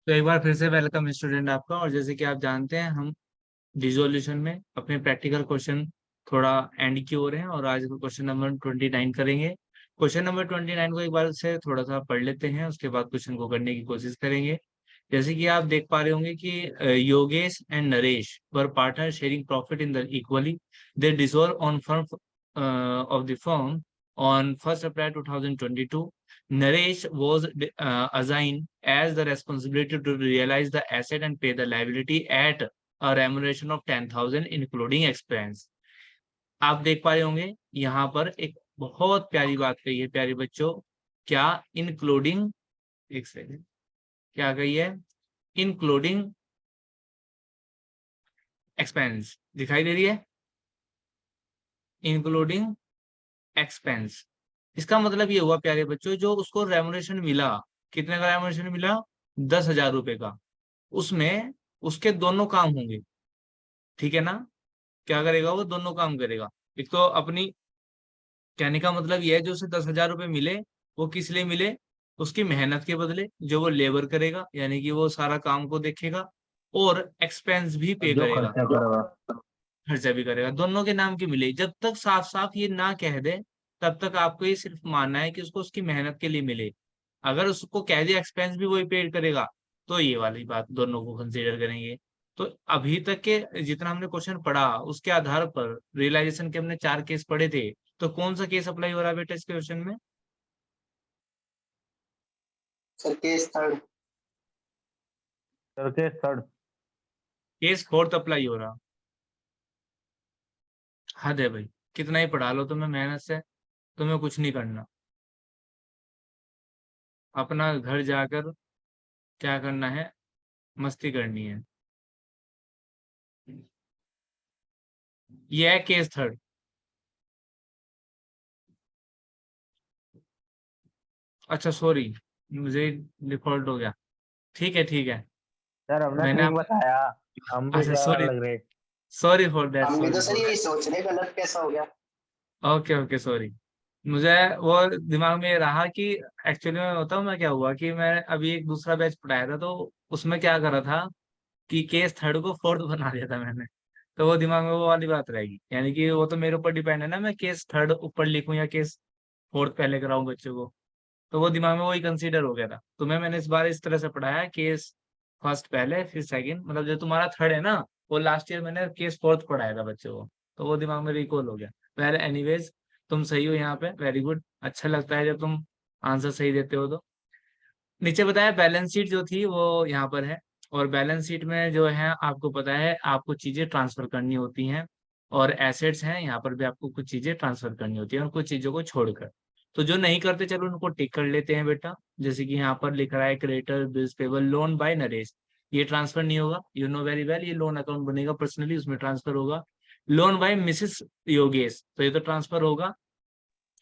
तो एक बार फिर से वेलकम स्टूडेंट आपका। और जैसे कि आप जानते हैं, हम विजुअलेशन में अपने प्रैक्टिकल क्वेश्चन थोड़ा एंड की ओर हैं और आज क्वेश्चन नंबर 29 करेंगे। क्वेश्चन नंबर 29 को एक बार से थोड़ा सा पढ़ लेते हैं, उसके बाद क्वेश्चन को करने की कोशिश करेंगे। जैसे कि आप देख पा रहे होंगे कि Yogesh and Naresh were partner sharing profit in the equally. They dissolve on firm of the firm on 1st April 2022. Naresh was assigned as the responsibility to realize the asset and pay the liability at a remuneration of 10,000 including expense. आप देख पा रहे होंगे यहाँ पर एक बहुत प्यारी बात कही है प्यारे बच्चों। क्या? इंक्लूडिंग, एक सेकंड, क्या कही है? इंक्लूडिंग एक्सपेंस दिखाई दे रही है, इंक्लूडिंग एक्सपेंस। इसका मतलब ये हुआ प्यारे बच्चों, जो उसको रेमुनेशन मिला, कितने का रेमुनेशन मिला? 10,000 रुपए का। उसमें उसके दोनों काम होंगे, ठीक है ना? क्या करेगा वो? दोनों काम करेगा। एक तो अपनी, कहने का मतलब ये है, जो उसे 10,000 रुपए मिले वो किस लिए मिले? उसकी मेहनत के बदले, जो वो लेबर करेगा, यानी कि वो सारा काम को देखेगा और एक्सपेंस भी पे जो करेगा, खर्चा करेगा। खर्चा भी करेगा। दोनों के नाम की मिले। जब तक साफ साफ ये ना कह दे तब तक आपको ये सिर्फ मानना है कि उसको उसकी मेहनत के लिए मिले। अगर उसको कह दिया एक्सपेंस भी वही पेड करेगा, तो ये वाली बात दोनों को कंसीडर करेंगे। तो अभी तक के जितना हमने क्वेश्चन पढ़ा उसके आधार पर रियलाइजेशन के हमने 4 केस पढ़े थे। तो कौन सा केस अप्लाई हो रहा है बेटा इस क्वेश्चन में? Sir case third. Sir case third. Case fourth apply हो रहा। हद है भाई, कितना ही पढ़ा लो तुम्हें मेहनत से, तुम्हें कुछ नहीं करना। अपना घर जाकर क्या करना है? मस्ती करनी है। ये है केस थर्ड। अच्छा सॉरी, मुझे डिफॉल्ट हो गया। ठीक है ठीक है। सर हमने मैंने ठीक आप, बताया। हम भी अच्छा ड्राइवर सॉरी, लग रहे। सॉरी फॉर दैट, हम भी तो सॉरी सर फॉर यही दैट। सोच रहे, गलत कैसा हो गया। Okay okay sorry. मुझे वो दिमाग में रहा कि एक्चुअली में होता हूँ मैं, क्या हुआ कि मैं अभी एक दूसरा बैच पढ़ाया था, तो उसमें क्या करा था कि केस थर्ड को फोर्थ बना दिया था मैंने। तो वो दिमाग में वो वाली बात रहेगी, यानी कि वो तो मेरे ऊपर डिपेंड है ना, मैं केस थर्ड ऊपर लिखूं या केस फोर्थ पहले कराऊं बच्चों को। तो वो दिमाग में वही कंसीडर हो गया था। तुम्हें मैंने इस बार इस तरह से पढ़ाया, केस फर्स्ट पहले फिर सेकंड, मतलब जो तुम्हारा थर्ड है ना, वो लास्ट ईयर मैंने केस फोर्थ पढ़ाया था बच्चों को। तो वो दिमाग में रिकॉल हो गया। वेल एनीवेज, तुम सही हो यहाँ पे, वेरी गुड। अच्छा लगता है जब तुम आंसर सही देते हो। तो नीचे बताया बैलेंस शीट जो थी वो यहाँ पर है। और बैलेंस शीट में जो है आपको पता है, आपको चीजें ट्रांसफर करनी होती हैं। और एसेट्स हैं, यहाँ पर भी आपको कुछ चीजें ट्रांसफर करनी होती है और कुछ चीजों को छोड़कर। तो जो नहीं करते चलो उनको टिक कर लेते हैं बेटा। जैसे कि यहाँ पर लिख रहा है creditor bills payable loan by Naresh, ये ट्रांसफर नहीं होगा, यू नो वेरी वेल। ये लोन अकाउंट बनेगा पर्सनली, उसमें ट्रांसफर होगा। लोन बाय मिसेस योगेश, तो ये तो ट्रांसफर होगा।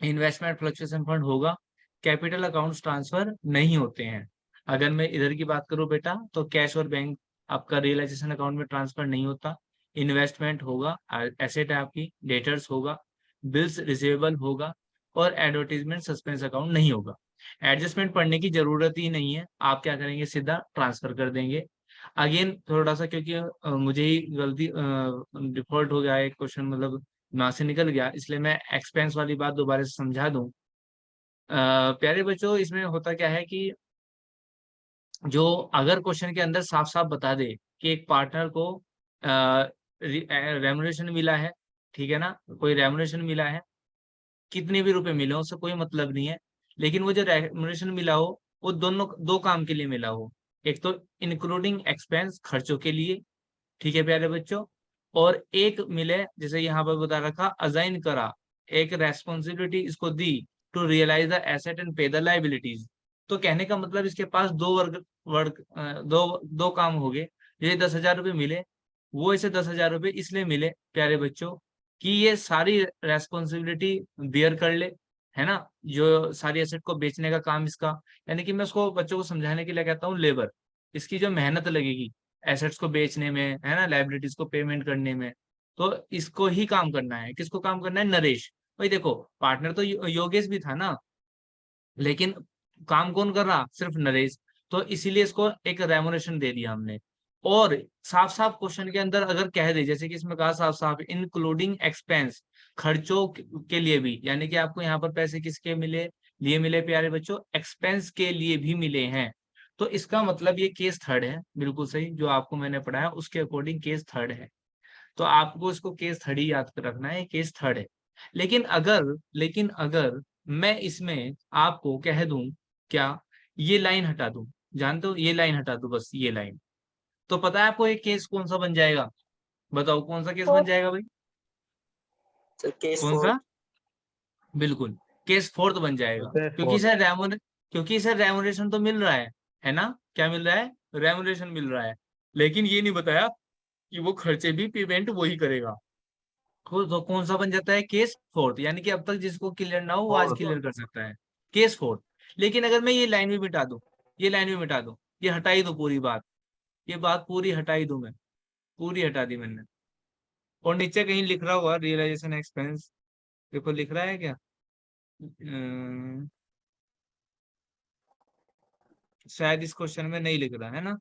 इन्वेस्टमेंट फ्लक्चुएशन फंड होगा। कैपिटल अकाउंट्स ट्रांसफर नहीं होते हैं। अगर मैं इधर की बात करूं बेटा, तो कैश और बैंक आपका रियलाइजेशन अकाउंट में ट्रांसफर नहीं होता। इन्वेस्टमेंट होगा, एसेट है आपकी, डेटर्स होगा, बिल्स रिसीवेबल होगा, और एडवर्टीजमेंट सस्पेंस अकाउंट नहीं होगा। एडजस्टमेंट पढ़ने की जरूरत ही नहीं है, आप क्या करेंगे, सीधा ट्रांसफर कर देंगे। अगेन थोड़ा सा, क्योंकि मुझे ही गलती डिफॉल्ट हो गया एक क्वेश्चन, मतलब दिमाग से निकल गया, इसलिए मैं एक्सपेंस वाली बात दोबारा से समझा दूं। प्यारे बच्चों, इसमें होता क्या है कि जो अगर क्वेश्चन के अंदर साफ साफ बता दे कि एक पार्टनर को रेमुनेशन मिला है, ठीक है ना, कोई रेमुनेशन मिला है, कितने भी रुपए मिले हो उससे कोई मतलब नहीं है। लेकिन वो जो रेमुनेशन मिला हो वो दोनों दो काम के लिए मिला हो। एक तो इंक्लूडिंग एक्सपेंस, खर्चों के लिए, ठीक है प्यारे बच्चों। और एक मिले, जैसे यहाँ पर बता रखा, असाइन करा, एक रेस्पॉन्सिबिलिटी इसको दी, to realise the asset and pay the liabilities. तो कहने का मतलब इसके पास दो वर्ग वर्ग दो दो काम हो गए। ये 10,000 रुपये मिले, वो इसे 10,000 रुपये इसलिए मिले प्यारे बच्चों कि ये सारी रेस्पॉन्सिबिलिटी बियर कर ले, है ना, जो सारी एसेट को बेचने का काम इसका। यानी कि मैं उसको बच्चों को समझाने के लिए कहता हूँ लेबर, इसकी जो मेहनत लगेगी एसेट्स को बेचने में, है ना, लाइबिलिटीज को पेमेंट करने में, तो इसको ही काम करना है। किसको काम करना है? नरेश। भाई देखो, पार्टनर तो योगेश भी था ना, लेकिन काम कौन कर रहा? सिर्फ नरेश। तो इसीलिए इसको एक रेमुनेशन दे दिया हमने। और साफ साफ क्वेश्चन के अंदर अगर कह दे, जैसे कि इसमें कहा साफ साफ इंक्लूडिंग एक्सपेंस, खर्चों के लिए भी, यानी कि आपको यहाँ पर पैसे किसके लिए मिले प्यारे बच्चों, एक्सपेंस के लिए भी मिले हैं। तो इसका मतलब ये केस थर्ड है, बिल्कुल सही, जो आपको मैंने पढ़ाया उसके अकॉर्डिंग केस थर्ड है। तो आपको इसको केस थर्ड ही याद कर रखना है, केस थर्ड है। लेकिन अगर मैं इसमें आपको कह दूं, क्या ये लाइन हटा दूं, जानते हो, ये लाइन हटा दूं, बस ये लाइन, तो पता है आपको ये केस कौन सा बन जाएगा? बताओ कौन सा केस बन जाएगा भाई? सर केस कौन सा? फोर्थ। बिल्कुल, केस फोर्थ बन जाएगा। केस क्योंकि फोर्थ। सर क्योंकि सर रेमुनेशन तो मिल रहा है ना? क्या मिल रहा है? रेमुनेशन मिल रहा है। लेकिन ये नहीं बताया कि वो खर्चे भी पेमेंट वही करेगा। तो कौन सा बन जाता है? Case fourth. यानी कि अब तक जिसको क्लियर ना हो वो आज फोर्थ। क्लियर कर सकता है, केस फोर्थ। लेकिन अगर मैं ये लाइन भी मिटा दूं, ये लाइन भी मिटा दूं, ये हटा ही दो पूरी बात, ये बात पूरी हटा ही दूं मैं, पूरी हटा दी मैंने। और नीचे कहीं लिख रहा हुआ रियलाइजेशन एक्सपेंस, देखो लिख रहा है क्या? शायद इस क्वेश्चन में नहीं लिख रहा है ना,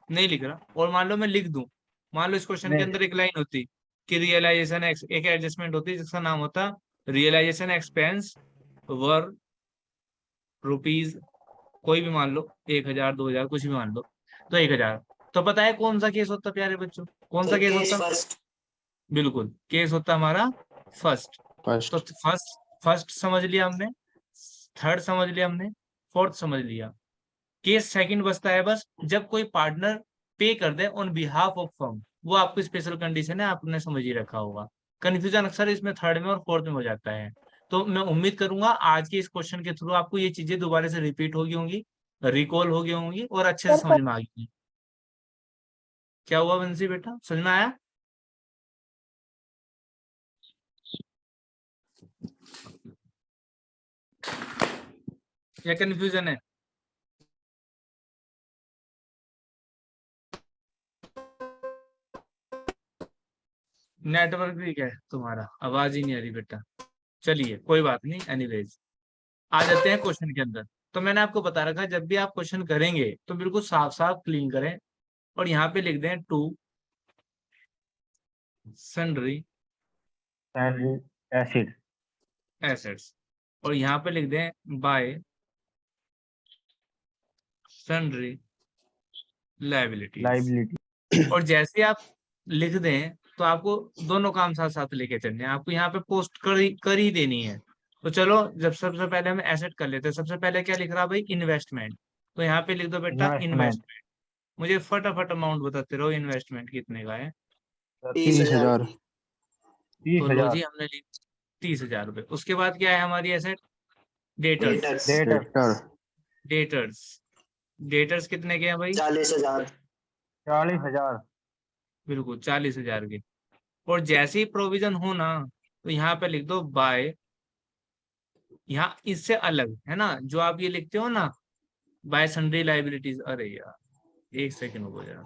नहीं लिख रहा। और मान लो मैं लिख दूं, मान लो इस क्वेश्चन के नहीं। अंदर एक लाइन होती कि रियलाइजेशन एक एडजस्टमेंट होती जिसका नाम होता रियलाइजेशन एक्सपेंस वर रुपीज, कोई भी मान लो, 1,000 2,000 कुछ भी मान लो, तो 1,000। तो पता है कौन सा केस होता प्यारे बच्चों? कौन सा सर केस केस होता? फर्स्ट। बिल्कुल, केस होता हमारा फर्स्ट। तो फर्स्ट। फर्स्ट फर्स्ट समझ लिया हमने, थर्ड समझ लिया हमने, फोर्थ समझ लिया। केस सेकंड बचता है बस जब कोई पार्टनर पे कर दे ऑन बिहाफ ऑफ फर्म, वो आपको स्पेशल कंडीशन है, आपने समझ ही रखा होगा। कंफ्यूजन अक्सर इसमें थर्ड में और फोर्थ में हो जाता है। तो मैं उम्मीद करूंगा आज के इस क्वेश्चन के थ्रू आपको ये चीजें दोबारा से रिपीट होगी होंगी, रिकॉल होगी होंगी और अच्छे से समझ में आ गई। क्या हुआ बंसी बेटा, समझ में आया? या कंफ्यूजन है? नेटवर्क भी क्या है तुम्हारा, आवाज ही नहीं आ रही बेटा। चलिए कोई बात नहीं, एनीवेज आ जाते हैं क्वेश्चन के अंदर। तो मैंने आपको बता रखा, जब भी आप क्वेश्चन करेंगे तो बिल्कुल साफ साफ क्लीन करें, और यहाँ पे लिख दें to sundry salary acid. Assets, और यहाँ पे लिख दें बाय सन्ड्री लायबिलिटीज। लाइबिलिटी। और जैसे आप लिख दें तो आपको दोनों काम साथ साथ लेके चलने हैं, आपको यहाँ पे पोस्ट कर ही देनी है। तो चलो, जब सबसे पहले हम एसेट कर लेते हैं, सबसे पहले क्या लिख रहा भाई, इन्वेस्टमेंट। तो यहाँ पे लिख दो बेटा इन्वेस्टमेंट। इन्वेस्टमेंट। मुझे फटाफट अमाउंट बताते रहो, इन्वेस्टमेंट कितने का है? 30,000 30,000। की। तो लो 30,000। जी, हमने लिख 30,000 रुपये। उसके बाद क्या है हमारी asset? Debtors. Debtors debtor. Debtor. Debtors debtors कितने के हैं भाई? 40,000। 40,000। बिल्कुल 40,000 के। और जैसे ही प्रोविजन हो ना, तो यहाँ पे लिख दो बाय, यहाँ इससे अलग है ना जो आप ये लिखते हो ना, बाय सन्ड्री लाइबिलिटीज। अरे यार एक सेकंड हो जरा,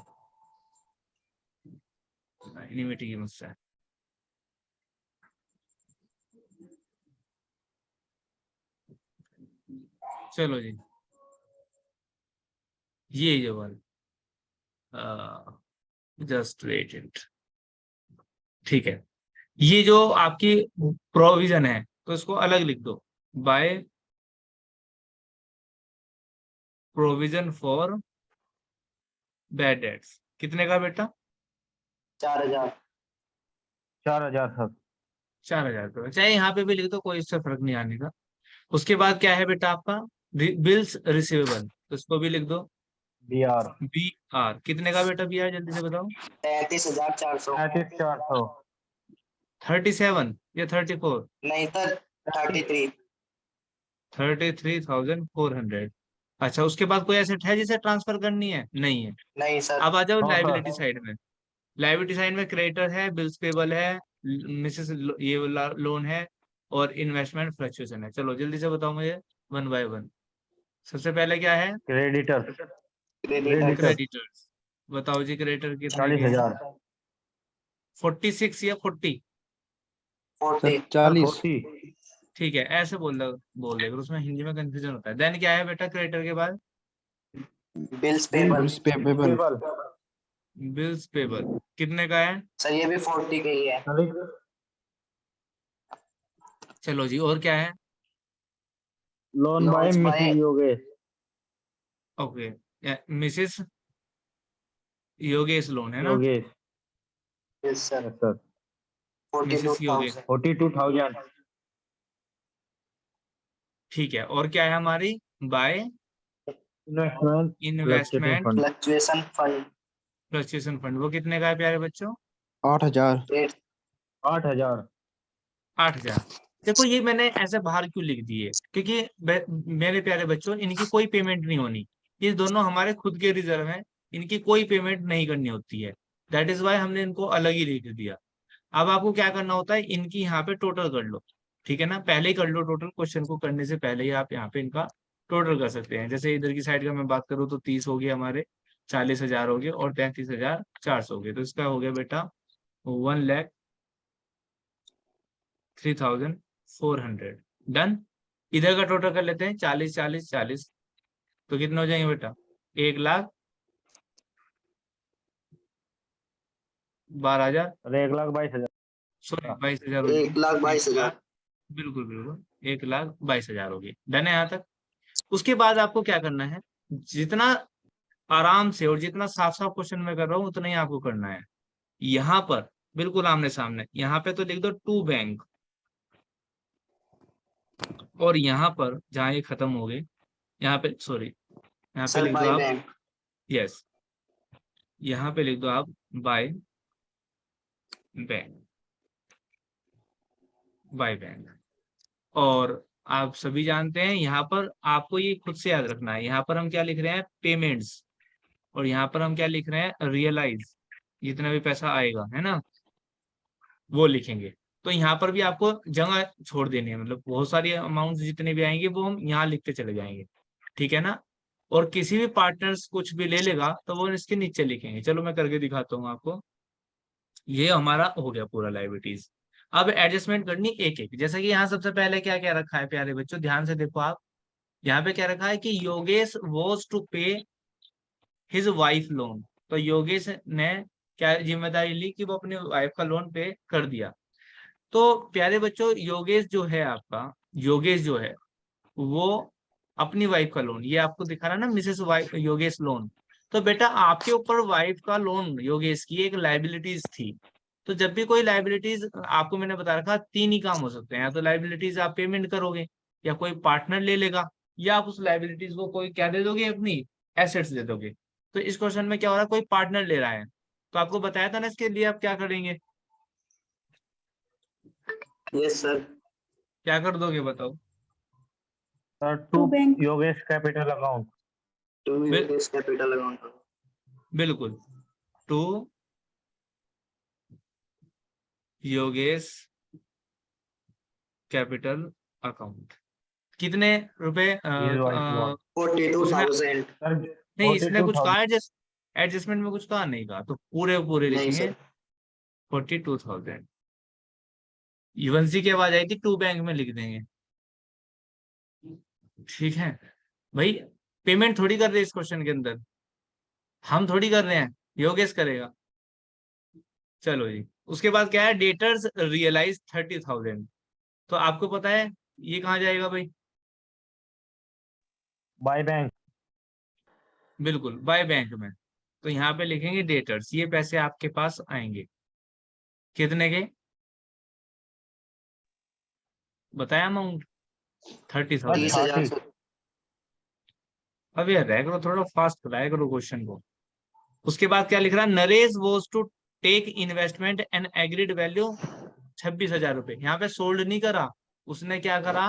इनिमिटी की मुझसे। चलो जी, ये जो वाला जस्ट वेट इट, ठीक है। ये जो आपकी प्रोविजन है तो इसको अलग लिख दो, by provision for bad debts. कितने का बेटा? 4,000। 4,000 सर। 4,000 रुपये, चाहे यहाँ पे भी लिख दो, कोई इससे फर्क नहीं आने का। उसके बाद क्या है बेटा आपका? बिल्स रिसीवेबल, तो इसको भी लिख दो BR। B are. कितने का बेटा बी आर, जल्दी से बताओ? 33,400। 33,400। 37 या 34? नहीं सर, 33। 33,400। अच्छा, उसके बाद कोई एसेट है जिसे ट्रांसफर करनी है? नहीं है। नहीं सर। अब आ जाओ नो लाइबिलिटी सर। साइड में। लाइबिलिटी साइड में क्रेडिटर है, बिल्स पेबल है, मिसेस ये लोन है, और इन्वेस्टमेंट फ्लक्चुएशन है। चलो जल्दी से बताओ मुझे, वन बाय वन। सबसे पहले क्या है? क्रेडिटर। Creditor creditors. बताओ जी, क्रेडिटर कितने के हैं? 40,000। 46 या 40? 40। 40। 40। ठीक है, ऐसे बोल देगा, उसमें हिंदी में कंफ्यूजन होता है। देन क्या है बेटा क्रेडिटर के बाद? Bills payable. Bills payable. Payable. Bills payable कितने का है? सर ये भी 40 का ही है। चलो जी, और क्या है? Loan by Loans by Mrs Yogesh. Okay, Mrs Yogesh loan है ना? Yogesh. yes sir yes sir. Mrs Yogesh, 42,000। 42,000। ठीक है। और क्या है हमारी? By investment fluctuating investment fund. Fluctuation fund fluctuation fund, वो कितने का है प्यारे बच्चों? 8,000। 8,000। 8,000। देखो ये मैंने ऐसे बाहर क्यों लिख दिए, क्योंकि मेरे प्यारे बच्चों इनकी कोई पेमेंट नहीं होनी। ये दोनों हमारे खुद के रिजर्व हैं, इनकी कोई पेमेंट नहीं करनी होती है। दैट इज वाई हमने इनको अलग ही लिख दिया। अब आपको क्या करना होता है, इनकी यहाँ पे टोटल कर लो। ठीक है ना, पहले ही कर लो टोटल, क्वेश्चन को करने से पहले ही आप यहाँ पे इनका टोटल कर सकते हैं। जैसे इधर की साइड का मैं बात करूँ तो 30 हो गए हमारे, 40,000 हो गए और 33,400 हो गए। तो इसका हो गया बेटा 1,03,400। डन। इधर का टोटल कर लेते हैं, 40 40 40। तो कितने हो जाएंगे बेटा? 1,12,000, अरे 1,22,000। सॉरी 22,000 हो जाएंगे। 1,22,000। बिल्कुल बिल्कुल, 1,22,000 हो गई। डन है यहाँ तक? उसके बाद आपको क्या करना है, जितना आराम से और जितना साफ साफ क्वेश्चन में कर रहा हूँ उतना ही आपको करना है। यहाँ पर बिल्कुल आमने सामने, यहाँ पे तो लिख दो टू बैंक, और यहाँ पर जहाँ ये खत्म हो गए, यहाँ पे सॉरी, यहाँ पे सर लिख दो बाय आप, बैंक। यस, यहाँ पे लिख दो आप बाय बैंक, बाय बैंक। और आप सभी जानते हैं यहाँ पर आपको ये खुद से याद रखना है, यहाँ पर हम क्या लिख रहे हैं? पेमेंट्स। और यहाँ पर हम क्या लिख रहे हैं? रियलाइज। जितना भी पैसा आएगा है ना, वो लिखेंगे। तो यहाँ पर भी आपको जगह छोड़ देनी है, मतलब बहुत सारी अमाउंट जितने भी आएंगे वो हम यहाँ लिखते चले जाएंगे। ठीक है ना? और किसी भी पार्टनर्स कुछ भी ले लेगा तो वो इसके नीचे लिखेंगे। चलो मैं करके दिखाता हूँ आपको। ये हमारा हो गया पूरा लाइबिलिटीज। अब एडजस्टमेंट करनी एक एक, जैसे कि यहाँ सबसे पहले क्या क्या रखा है प्यारे बच्चों, ध्यान से देखो आप। यहाँ पे क्या रखा है कि योगेश वॉज टू पे हिज वाइफ लोन। तो योगेश ने क्या जिम्मेदारी ली कि वो अपनी वाइफ का लोन पे कर दिया। तो प्यारे बच्चों योगेश जो है आपका, योगेश जो है वो अपनी वाइफ का लोन, ये आपको दिखा रहा है ना, मिसेस वाइफ योगेश लोन। तो बेटा आपके ऊपर वाइफ का लोन योगेश की एक लाइबिलिटीज थी। तो जब भी कोई लाइबिलिटीज, आपको मैंने बता रखा 3 ही काम हो सकते हैं, या तो लाइबिलिटीज आप पेमेंट करोगे, या कोई पार्टनर ले लेगा, या आप उस लाइबिलिटीज को कोई क्या दे दोगे? अपनी एसेट्स दे दोगे। तो इस क्वेश्चन में क्या हो रहा है, कोई पार्टनर ले रहा है। तो आपको बताया था ना इसके लिए आप क्या करेंगे, यस सर। क्या कर दोगे बताओ? Sir to bank Yogesh capital account. To bill, us capital account. बिल्कुल, टू योगेश कैपिटल अकाउंट। कितने रुपए His wife loan। उसने 42,000। सर नहीं, इसने कुछ 42,000। कहा एडजस्टमेंट में कुछ कहा नहीं कहा, तो पूरे पूरे नहीं लिखेंगे सर। 42,000। यूएनसी की आवाज आई थी, टू बैंक में लिख देंगे। ठीक है भाई, पेमेंट थोड़ी कर रहे हैं इस क्वेश्चन के अंदर, हम थोड़ी कर रहे हैं, योगेश करेगा। चलो जी, उसके बाद क्या है? Debtors realise 30,000। तो आपको पता है ये कहाँ जाएगा भाई? By bank. बिल्कुल बाय बैंक में। तो यहाँ पे लिखेंगे डेटर्स, ये पैसे आपके पास आएंगे कितने के? बताया अमाउंट 30,000। 30,000 30। सर। अब यार रह करो, थोड़ा फास्ट कराया करो क्वेश्चन को। उसके बाद क्या लिख रहा है? Naresh was to take investment and agreed value 26,000 रुपए। यहाँ पे सोल्ड नहीं करा, उसने क्या करा?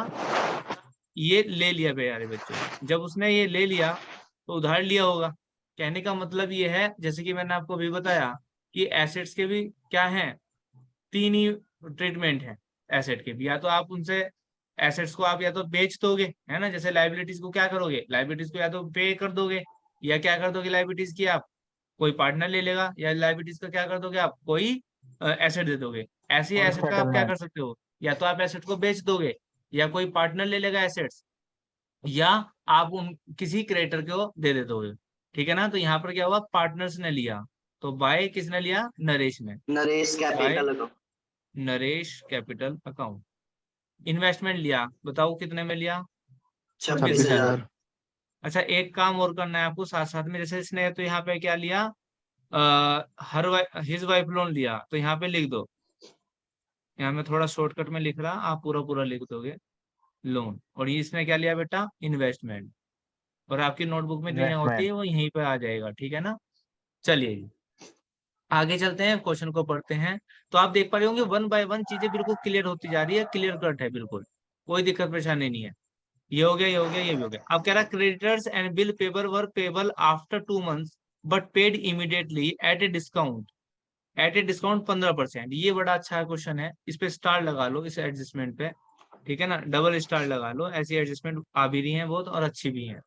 ये ले लिया प्यारे बच्चों। जब उसने ये ले लिया तो उधार लिया होगा। कहने का मतलब ये है, जैसे कि मैंने आपको अभी बताया कि एसेट्स के भी क्या हैं, 3 ही ट्रीटमेंट है एसेट के भी। या तो आप उनसे एसेट्स को आप या तो बेच दोगे, है ना, जैसे लाइबिलिटीज को क्या करोगे? लाइबिलिटीज को या तो पे कर दोगे, या क्या कर दोगे लाइबिलिटीज की आप, कोई पार्टनर ले लेगा, या लाइबिलिटीज का क्या कर दोगे आप, कोई एसेट दे दोगे। ऐसी फुल एसेट का आप क्या सेटलमेंट। कर सकते हो, या तो आप एसेट को बेच दोगे, या कोई पार्टनर ले लेगा एसेट्स, या आप उन किसी क्रिएटर को दे देते हो, ठीक है ना। तो यहाँ पर क्या हुआ, पार्टनर्स ने लिया, तो बाय किसने लिया, नरेश ने, Naresh by capital account. Naresh capital account. Investment लिया, बताओ कितने में लिया, 26,000। 26,000। अच्छा, एक काम और करना है आपको साथ साथ में, जैसे इसने तो यहाँ पे क्या लिया, हर हिज वाइफ लोन लिया, तो यहाँ पे लिख दो, यहाँ मैं थोड़ा शॉर्टकट में लिख रहा, आप पूरा पूरा लिख दोगे, लोन। और ये इसने क्या लिया बेटा, इन्वेस्टमेंट। और आपकी नोटबुक में जो होती है इन्वेस्टमेंट। वो यहीं पे आ जाएगा, ठीक है ना। चलिए जी, आगे चलते हैं, क्वेश्चन को पढ़ते हैं। तो आप देख पा रहे होंगे वन बाय वन चीजें बिल्कुल क्लियर होती जा रही है, क्लियर कट है बिल्कुल, कोई दिक्कत परेशानी नहीं है। ये हो गया, ये हो गया, ये भी हो गया। अब कह रहा creditors and bill paper were payable after 2 months but paid immediately at a discount, at a discount 15%। ये बड़ा अच्छा क्वेश्चन है, इस पे स्टार लगा लो, इस एडजस्टमेंट पे, ठीक है ना, डबल स्टार लगा लो, ऐसी एडजस्टमेंट आ भी रही है बहुत और अच्छी भी है।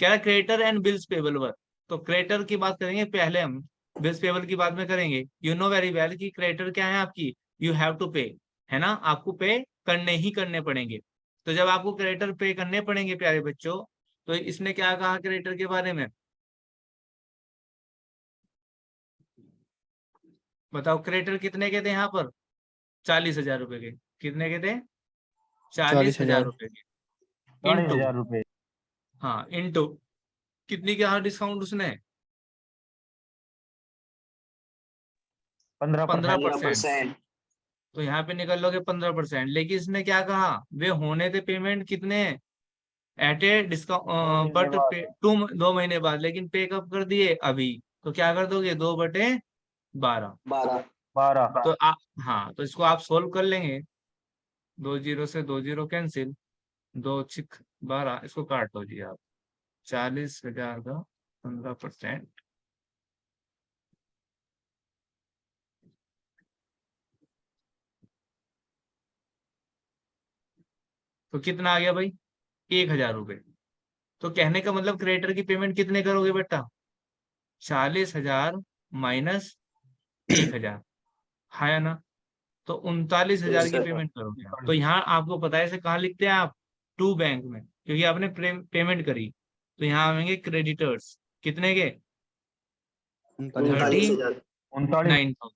कह रहा क्रेडिटर एंड बिल्स पेबल वर, तो क्रेडिटर की बात करेंगे पहले हम, बिल्स पेबल की बाद में करेंगे। यू नो वेरी वेल कि क्रेडिटर क्या है आपकी, यू हैव टू पे, है ना, आपको पे करने ही करने पड़ेंगे। तो जब आपको क्रेडिटर पे करने पड़ेंगे प्यारे बच्चों, तो इसने क्या कहा क्रेडिटर के बारे में, बताओ। क्रेडिटर कितने के थे यहाँ पर, 40,000 रुपए के, कितने के थे, चालीस चालीस हजार हजार रुपए के, चालीस इंटू, हजार रुपये हाँ इंटू, कितनी के यहाँ डिस्काउंट उसने, 15%। 15%। 15%। तो यहाँ पे निकल लोगे 15%, लेकिन इसने क्या कहा, वे होने थे पेमेंट कितने, एट ए 2 डिस्काउंट महीने बट बाद। पे 2 महीने बाद, लेकिन पे कब कर दिए, अभी। तो क्या कर दोगे, 2/12। 12। 12। तो हाँ, तो इसको आप सोल्व कर लेंगे, 2 जीरो से 2 जीरो कैंसिल, 2 6 12, इसको काट दो जी आप, 40,000 का 15%, तो कितना आ गया भाई, 1,000 रुपए। तो कहने का मतलब क्रेडिटर की पेमेंट कितने करोगे बेटा, 40,000 माइनस 1,000, है ना। तो 39,000 यस की सर। पेमेंट करोगे आप। तो यहाँ आपको पता है इसे कहाँ लिखते हैं आप, टू बैंक में, क्योंकि आपने पेमेंट करी। तो यहाँ आएंगे क्रेडिटर्स, कितने के, 39,000। 39,000। 39,000।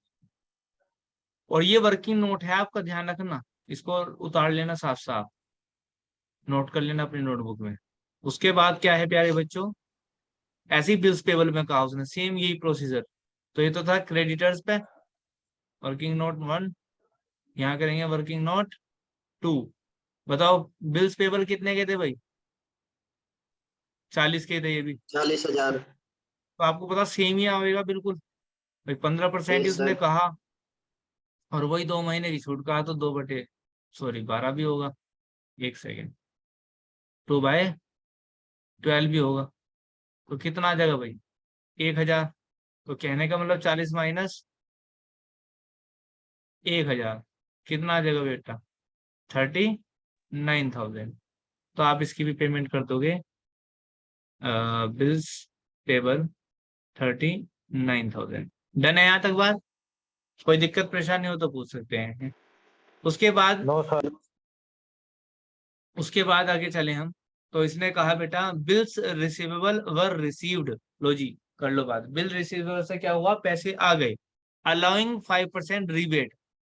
और ये वर्किंग नोट है आपका, ध्यान रखना, इसको उतार लेना साफ साफ, नोट कर लेना अपनी नोटबुक में। उसके बाद क्या है प्यारे बच्चों, ऐसी बिल्स पेबल में कहा उसने, सेम यही प्रोसीजर। तो ये तो था क्रेडिटर्स पे, वर्किंग नोट 1, यहाँ करेंगे वर्किंग नोट 2। बताओ बिल्स पेबल कितने के थे भाई, 40 के थे ये भी। 40,000। तो आपको पता सेम ही आएगा बिल्कुल भाई, 15% ही यस उसने सर। कहा, और वही 2 महीने की छूट कहा, तो 2/12 भी होगा, 1 सेकेंड, 2/12 भी होगा। तो कितना आ जाएगा भाई, 1,000। तो कहने का मतलब 40 माइनस 1,000, कितना आ जाएगा बेटा, 39,000। तो आप इसकी भी पेमेंट कर दोगे, बिल्स पेबल 39,000। डन है यहाँ तक बात, कोई दिक्कत परेशानी हो तो पूछ सकते हैं। उसके बाद, नो सर। उसके बाद आगे चले हम। तो इसने कहा बेटा बिल्स रिसीवेबल वर रिसीव्ड, लो जी कर लो बात, बिल रिसीवेबल से क्या हुआ, पैसे आ गए, अलाउइंग 5% रिबेट।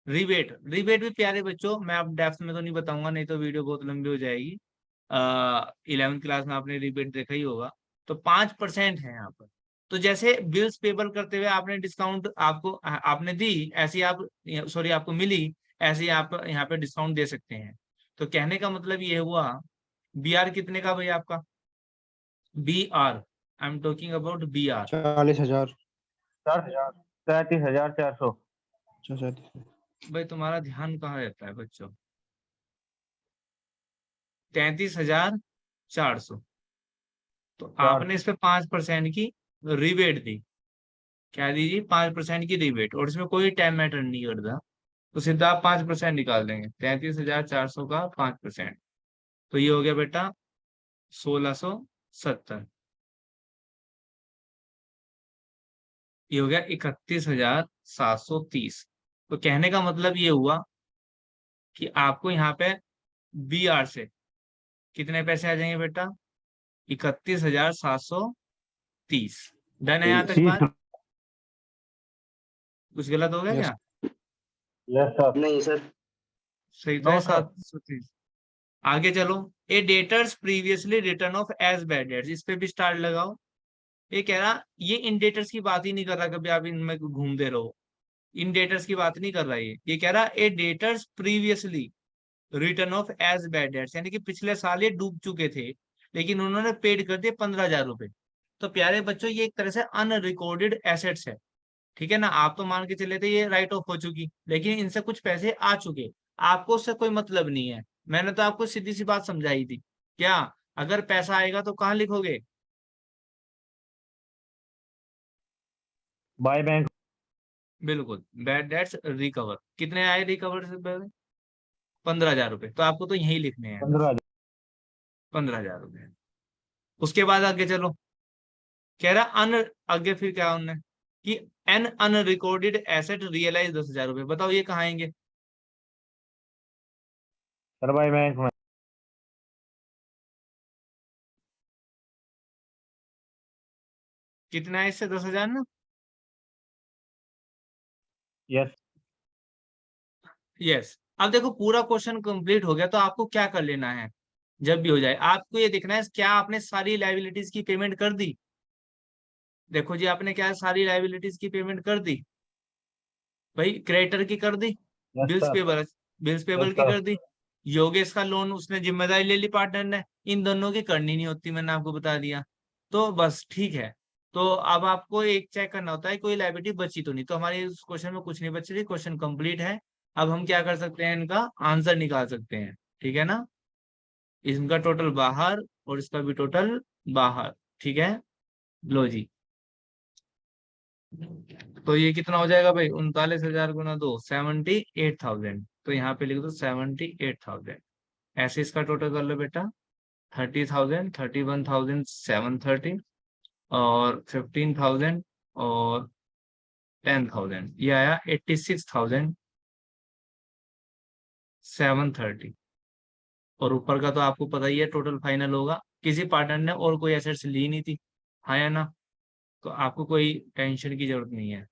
रिबेट, रिबेट भी प्यारे बच्चों, मैं आप डेप्थ में तो नहीं बताऊंगा, नहीं तो वीडियो बहुत लंबी हो जाएगी। 11th क्लास में आपने रिबेट देखा ही होगा। तो 5% है यहाँ पर। तो जैसे बिल्स पेबल करते हुए आपने डिस्काउंट आपको आपने दी, ऐसी आप, सॉरी आपको मिली, ऐसे ही आप यहाँ पे डिस्काउंट दे सकते हैं। तो कहने का मतलब ये हुआ, बी आर कितने का भाई आपका, B R, I am talking about B R, 40,000। 33,400। अच्छा 37। भाई तुम्हारा ध्यान कहाँ रहता है बच्चों, 33,400। तो आपने इस पे 5% की रिबेट दी, क्या दीजिए, 5% की रिबेट, और इसमें कोई टाइम मैटर नहीं करता। तो सीधा आप 5% निकाल देंगे, 33,400 का 5%, तो ये हो गया बेटा 1,670, ये हो गया 31,730। तो कहने का मतलब ये हुआ कि आपको यहाँ पे बी आर से कितने पैसे आ जाएंगे बेटा? 31,730। डन है यहाँ तक बात? 30। कुछ गलत हो गया यस क्या? Yes sir. नहीं सर। सही तो है, नो सर। 730। आगे चलो। A debtors previously return off as bad debts, इस पे भी स्टार लगाओ। ये कह रहा, ये इन डेटर्स की बात ही नहीं कर रहा, कभी आप इनमें घूमते रहो। इन डेटर्स की बात नहीं कर रहा ये कह रहा a debtors previously return off as bad debts, यानी कि पिछले साल ये डूब चुके थे लेकिन उन्होंने पेड कर दिए 15,000 रुपए। तो प्यारे बच्चों, ये एक तरह से अनरिकॉर्डेड एसेट्स है। ठीक है ना? आप तो मान के चले थे ये राइट ऑफ हो चुकी, लेकिन इनसे कुछ पैसे आ चुके, आपको उससे कोई मतलब नहीं है। मैंने तो आपको सीधी सी बात समझाई थी। क्या? अगर पैसा आएगा तो कहाँ लिखोगे? Bye bank. बिल्कुल, बैड डेट्स रिकवर। कितने आए रिकवर से पहले? 15,000 रुपए। तो आपको तो यही लिखने हैं, 15,000। 15,000 रुपए। उसके बाद आगे चलो। कह रहा अन, आगे फिर क्या उनने कि एन अनरिकॉर्डेड एसेट रियलाइज 10,000 रुपए। बताओ ये कहाँ आएंगे? सर बाय बैंक में। कितना है इससे? 10,000 ना? यस। यस। अब देखो पूरा क्वेश्चन कंप्लीट हो गया, तो आपको क्या कर लेना है? जब भी हो जाए आपको ये देखना है क्या आपने सारी लाइबिलिटीज की पेमेंट कर दी। देखो जी, आपने क्या सारी लाइबिलिटीज की पेमेंट कर दी? भाई क्रेडिटर की कर दी, yes bills sir. Payable, bills yes payable की सर। कर दी। योगेश का लोन उसने जिम्मेदारी ले ली पार्टनर ने, इन दोनों की करनी नहीं होती, मैंने आपको बता दिया। तो बस ठीक है। तो अब आपको एक चेक करना होता है कोई लाइबिलिटी बची तो नहीं। तो हमारे इस क्वेश्चन में कुछ नहीं बच रही, क्वेश्चन कंप्लीट है। अब हम क्या कर सकते हैं, इनका आंसर निकाल सकते हैं। ठीक है ना? इनका टोटल बाहर और इसका भी टोटल बाहर। ठीक है, लो जी। तो ये कितना हो जाएगा भाई? 39,000 गुना 2, 78,000। तो यहाँ पे लिख दो 78,000। ऐसे इसका टोटल कर लो बेटा। 30,000, 31,730 और 15,000 और 10,000, ये आया 86,730। और ऊपर का तो आपको पता ही है टोटल फाइनल होगा। किसी पार्टनर ने और कोई एसेट्स ली नहीं थी, हाँ या ना? तो आपको कोई टेंशन की जरूरत नहीं है।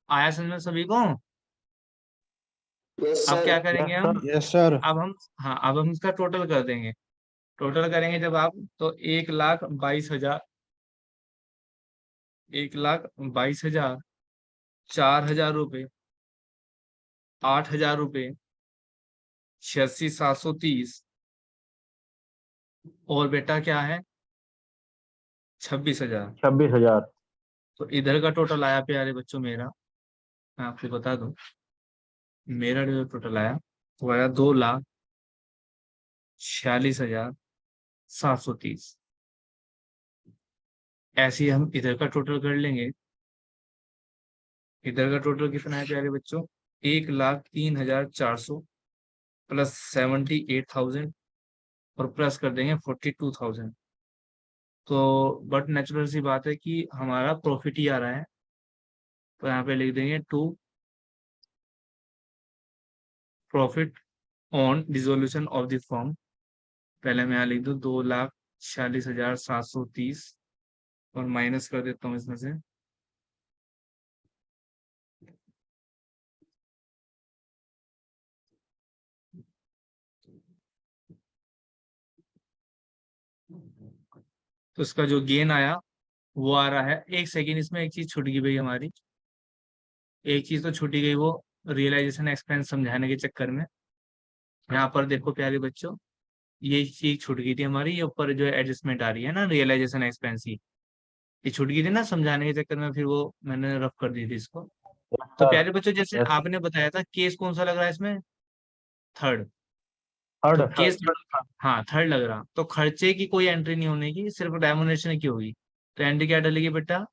आया समझ में सभी को? यस अब सर। क्या यस करेंगे हम? सर। Yes sir. अब हम, हाँ, अब हम इसका टोटल कर देंगे। टोटल करेंगे जब आप, तो 1,22,000, 1,22,000, 4,000 रुपये, 8,000 रुपये, 86,730, और बेटा क्या है? 26,000। 26,000। तो इधर का टोटल आया प्यारे बच्चों मेरा, मैं आपको बता दूं, मेरा जो टोटल आया वो आया 2,46,730। ऐसे ही हम इधर का टोटल कर लेंगे। इधर का टोटल कितना है प्यारे बच्चों? 1,03,400 प्लस 78,000 और प्लस कर देंगे 42,000। तो बट नेचुरल सी बात है कि हमारा प्रॉफिट ही आ रहा है, तो यहाँ पे लिख देंगे to profit on dissolution of the firm. पहले मैं यहाँ लिख दूँ 2,46,730 और माइनस कर देता हूँ इसमें से। तो इसका जो गेन आया वो आ रहा है, एक सेकेंड, इसमें एक चीज छूट गई भाई हमारी। एक चीज तो छूटी गई, वो रियलाइजेशन एक्सपेंस समझाने के चक्कर में। यहाँ पर देखो प्यारे बच्चों, ये चीज छूट गई थी हमारी, ये ऊपर जो एडजस्टमेंट आ रही है ना रियलाइजेशन एक्सपेंस की, ये छूट गई थी ना समझाने के चक्कर में, फिर वो मैंने रफ कर दी थी इसको। यस तो सर। प्यारे बच्चों, जैसे यस। आपने बताया था केस कौन सा लग रहा है इसमें? थर्ड। तो थर्ड केस सर। थर्ड, हाँ थर्ड लग रहा। तो खर्चे की कोई एंट्री नहीं होने की, सिर्फ रेमुनरेशन की होगी। तो एंट्री क्या डलेगी बेटा?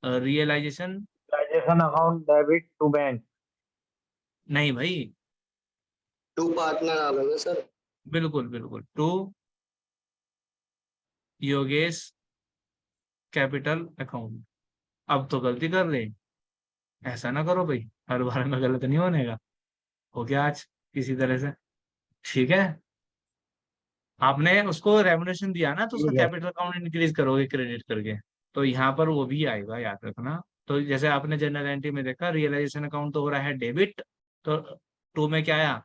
Realisation. Transaction account debit to bank. नहीं भाई, टू पार्टनर डालोगे सर। बिल्कुल बिल्कुल, टू योगेश कैपिटल अकाउंट। अब तो गलती कर रहे हैं। ऐसा ना करो भाई, हर बार में गलत नहीं होने का। हो गया आज किसी तरह से, ठीक है। आपने उसको रेमुनेशन दिया ना, तो उसका ठीक है। कैपिटल अकाउंट इंक्रीज करोगे क्रेडिट करके, तो यहाँ पर वो भी आएगा, याद रखना। तो जैसे आपने जनरल एंट्री में देखा रियलाइजेशन अकाउंट तो हो रहा है डेबिट, तो टू में क्या आया,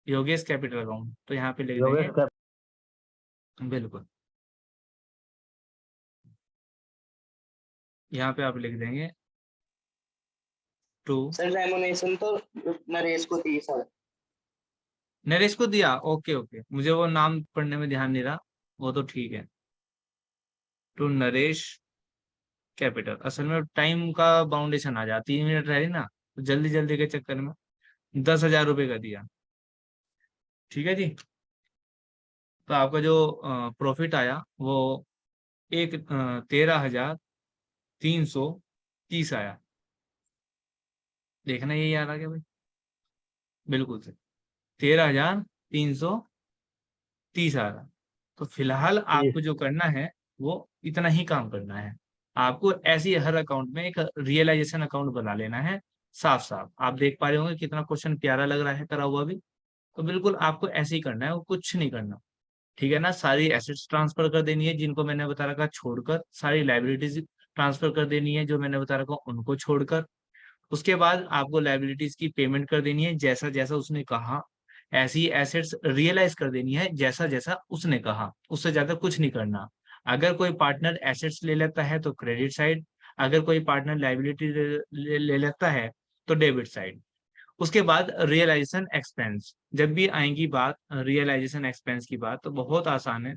योगेश कैपिटल अकाउंट, तो यहाँ पे लिख योगेश देंगे, का बिल्कुल यहाँ पे आप लिख देंगे टू। सर रेमुनेशन तो नरेश को थी सर। नरेश को दिया, ओके ओके, मुझे वो नाम पढ़ने में ध्यान नहीं रहा, वो तो ठीक है। टू नरेश कैपिटल, असल में टाइम का बाउंडेशन आ जाता, 3 मिनट रह रही ना, तो जल्दी जल्दी के चक्कर में 10,000 रुपये का दिया, ठीक है जी। तो आपका जो प्रॉफिट आया वो 13,330 आया। देखना यही आ रहा क्या भाई, बिल्कुल से 13,330 आ रहा। तो फिलहाल आपको जो करना है वो इतना ही काम करना है। आपको ऐसी हर अकाउंट में एक रियलाइजेशन अकाउंट बना लेना है, साफ साफ। आप देख पा रहे होंगे कितना क्वेश्चन प्यारा लग रहा है करा हुआ भी। तो बिल्कुल आपको ऐसे ही करना है, वो कुछ नहीं करना, ठीक है ना। सारी एसेट्स ट्रांसफर कर देनी है जिनको मैंने बता रखा, छोड़कर सारी लाइबिलिटीज ट्रांसफर कर देनी है जो मैंने बता रखा उनको छोड़कर। उसके बाद आपको लाइबिलिटीज की पेमेंट कर देनी है जैसा जैसा उसने कहा, ऐसी एसेट्स रियलाइज कर देनी है जैसा जैसा उसने कहा, उससे ज्यादा कुछ नहीं करना। अगर कोई पार्टनर एसेट्स ले लेता है तो क्रेडिट साइड, अगर कोई पार्टनर लाइबिलिटी ले लेता है तो डेबिट साइड। उसके बाद रियलाइजेशन एक्सपेंस, जब भी आएंगी बात रियलाइजेशन एक्सपेंस की बात, तो बहुत आसान है।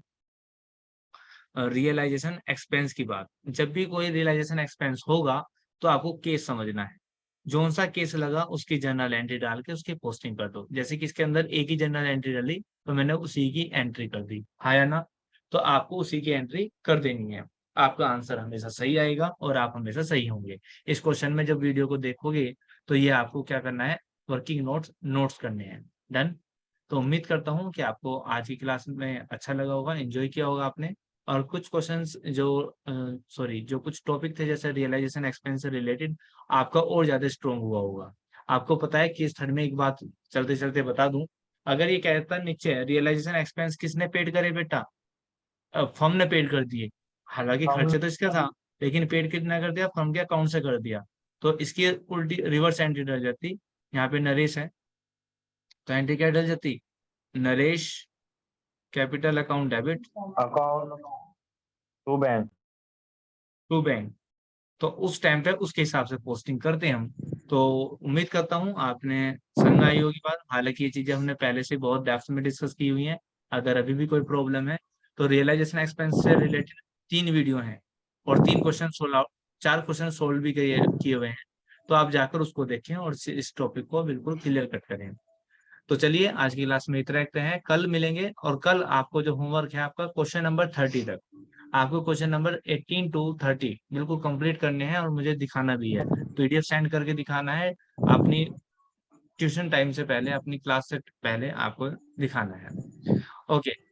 रियलाइजेशन एक्सपेंस की बात, जब भी कोई रियलाइजेशन एक्सपेंस होगा तो आपको केस समझना है। जोन सा केस लगा उसकी जर्नल एंट्री डाल के उसकी पोस्टिंग कर दो। जैसे कि इसके अंदर एक ही जर्नल एंट्री डाली तो मैंने उसी की एंट्री कर दी, हाँ या ना। तो आपको उसी की एंट्री कर देनी है, आपका आंसर हमेशा सही आएगा और आप हमेशा सही होंगे। इस क्वेश्चन में जब वीडियो को देखोगे तो ये आपको क्या करना है, वर्किंग नोट्स करने हैं। डन। तो उम्मीद करता हूँ कि आपको आज की क्लास में अच्छा लगा होगा, एंजॉय किया होगा आपने। और कुछ क्वेश्चंस जो जो कुछ टॉपिक थे जैसे रियलाइजेशन एक्सपेंस से रिलेटेड, आपका और ज्यादा स्ट्रोंग हुआ होगा। आपको पता है कि इस थर्ड में एक बात चलते चलते बता दूं, अगर ये कहता नीचे रियलाइजेशन एक्सपेंस किसने पेड करे बेटा, फर्म ने पेड कर दिए, हालांकि हम खर्चे तो इसका था, लेकिन पेड कितना कर दिया, फर्म के अकाउंट से कर दिया। तो इसकी उल्टी रिवर्स एंट्री डल जाती, यहाँ पे नरेश है तो एंट्री क्या डल जाती, Naresh capital account debit account to bank. To bank. तो उस टाइम पे उसके हिसाब से पोस्टिंग करते हैं हम। तो उम्मीद करता हूँ आपने समझ में आई होगी बात। हालांकि ये चीजें हमने पहले से बहुत डेप्थ में डिस्कस की हुई हैं। अगर अभी भी कोई प्रॉब्लम है तो रियलाइजेशन एक्सपेंस से रिलेटेड 3 वीडियो हैं और 3 क्वेश्चन सोल्व, 4 क्वेश्चन सोल्व भी किए हुए हैं। तो आप जाकर उसको देखें और इस टॉपिक को बिल्कुल क्लियर कट करें। तो चलिए आज की क्लास में इतना रखते हैं, कल मिलेंगे। और कल आपको जो होमवर्क है आपका क्वेश्चन नंबर 30 तक, आपको क्वेश्चन नंबर 18 टू 30 बिल्कुल कंप्लीट करने हैं और मुझे दिखाना भी है, पीडीएफ सेंड करके दिखाना है। अपनी ट्यूशन टाइम से पहले, अपनी क्लास से पहले आपको दिखाना है। ओके।